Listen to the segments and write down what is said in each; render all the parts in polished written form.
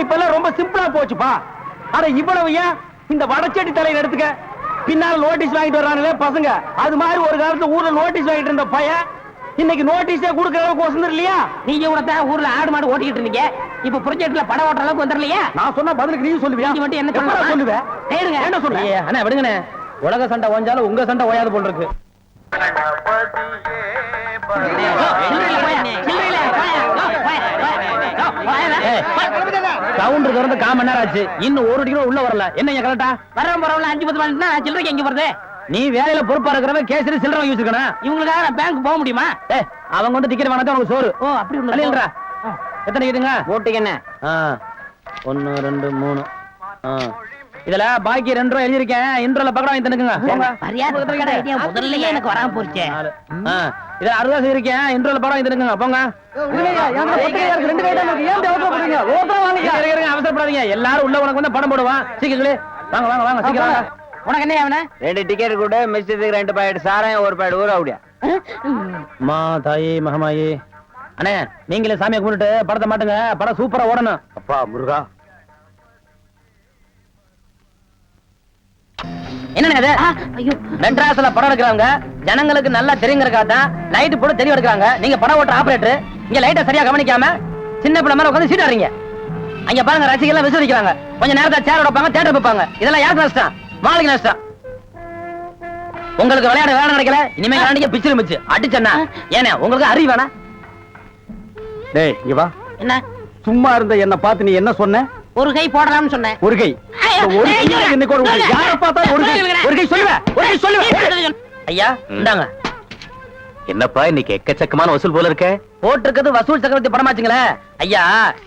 இப்ப எல்லாம் ரொம்ப சிம்பிளா போச்சுப்பா. அட இவ்வளவு ஏன் இந்த வடச்செடி தலையில எடுத்துக்க, பின்னால நோட்டீஸ் வாங்கிட்டு வர்றாங்களே பசங்க, அது மாதிரி ஒரு காலத்துல ஊர்ல நோட்டீஸ் வாங்கிட்டு இருந்த பையன் இன்னைக்கு நோட்டீஸே கொடுக்கற அளவுக்கு வசந்தர் இல்லையா? நீங்க கூட தான் ஊர்ல ஆடு மாடு ஓட்டிக்கிட்டு இருந்தீங்க, இப்ப ப்ரொஜெக்ட்ல படம் ஓட்டுற அளவுக்கு வந்துடலையா? நான் சொன்ன பதிலுக்கு நீ சொல்லுவியா? நீங்க மட்டும் என்ன சொல்லுவேன்? என்ன சொல்றீங்க? அண்ணா விடுங்கண்ணே, உலக சண்டை ஓஞ்சாலும் உங்க சண்டை ஓயாது போல் இருக்கு. கவுண்டர் திறந்து 1/4 மணி நேரம் ஆச்சு, இன்னும் 1 டிகிரி உள்ள வரல. என்ன கரெக்டா வரவன் பரவாயில்ல, 5-10 மணினா சில்லறைக்கு எங்க வருது? நீ வேலையில பொறுப்பா இருக்கிறவ கேசரி சில்லறை வாங்கி வச்சிருக்கணும். இவங்களுக்காக நான் பேங்க் போக முடியுமா? அவங்க வந்து டிக்கெட் வாங்கினா உனக்கு சோறு. ஓ அப்படி ஒண்ணு. எத்தனை டிக்கெட்டுங்க? ஓட்டுக்கு என்ன? 1 2 3. இதுல பாக்கி 2 ரூபாய் எழுதிருக்கேன். இன்ட்ரோல பக்கடா வாங்கி தந்துக்குங்க. முதல்லயே எனக்கு வராம போச்சு. இத 60 ரூபாய் இருக்கேன். இன்ட்ரோல பக்கடா வாங்கி தந்துக்குங்க. போங்க. அவசரப்படாதீங்க, எல்லாரும் உள்ள உனக்கு வந்து படம் போடுவான். சீக்கிரங்களே வாங்க வாங்க வாங்க சீக்கிரம் வாங்க. உனக்கு என்ன அவன? 2 டிக்கெட் கூட மிஸ்டருக்கு 2 பாக்கெட் சாராயம் 1 பாக்கெட் ஊற அப்படியா? மா தாயே மகமாயே. அண்ணே நீங்களே சாமியை கும்பிட்டு படத்தை மாட்டுங்க, படம் சூப்பரா ஓடணும். அப்பா முருகா. என்னது? ஐயோ, மெட்ராஸ்ல படம் எடுக்கிறாங்க, ஜனங்களுக்கு நல்லா தெரியுங்கிறக்காதான் லைட் போட்டு தெரிய எடுக்கிறாங்க. நீங்க படம் ஓட்டுற ஆபரேட்டர் இங்க லைட்டை சரியா கவனிக்காம சின்ன பிள்ளை மாதிரி உட்காந்து சீட் ஆறீங்க. அங்க பாருங்க ரசிகர்கள் விசுவதிக்கிறாங்க, கொஞ்ச நேரத்தை சேர் வைப்பாங்க, தியேட்டர் வைப்பாங்க. இதெல்லாம் யாருக்கு நஷ்டம்? மாளிகை நஷ்டம். உங்களுக்கு விளையாட வேலை கிடைக்கல, இனிமே விளையாண்டிக்க பிச்சிரு மிச்சு அடிச்சண்ணா. ஏன்னா உங்களுக்கு அறிவு வேணா? டேய் இங்க வா. என்ன சும்மா இருந்த என்ன பார்த்து நீ என்ன சொன்ன? ஒரு கை போடலாம்னு சொன்னேன். ஒரு கை யார பார்த்தா ஒரு கை சொல்லுவேன். ஐயா இந்தாங்க. என்னப்பா இன்னைக்கு எக்கச்சக்கமான வசூல் போல இருக்க? போட்டிருக்கிறது வசூல் சக்கரவர்த்தி படமாச்சுங்களே ஐயா.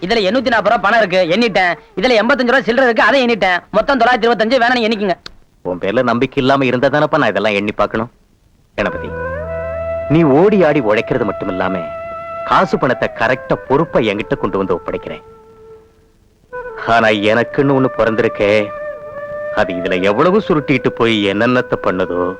இதுல 840 ரூபாய் பணம் இருக்கு, எண்ணிட்டேன். இதுல 85 ரூபாய் சில்லறை இருக்கு, அதை எண்ணிட்டேன். மொத்தம் 925. வேணா எண்ணிக்குங்க. உன் பேர்ல நம்பிக்கை இல்லாம இருந்தா தானப்பா நான் இதெல்லாம் எண்ணி பார்க்கணும். கணபதி, நீ ஓடி ஆடி உழைக்கிறது மட்டும் இல்லாம காசு பணத்தை கரெக்டா பொறுப்பா என்கிட்ட கொண்டு வந்து ஒப்படைக்கிறேன். ஆனா எனக்குன்னு ஒண்ணு பிறந்திருக்கே, அது இதுல எவ்வளவு சுருட்டிட்டு போய் என்னென்னத்தை பண்ணுதோ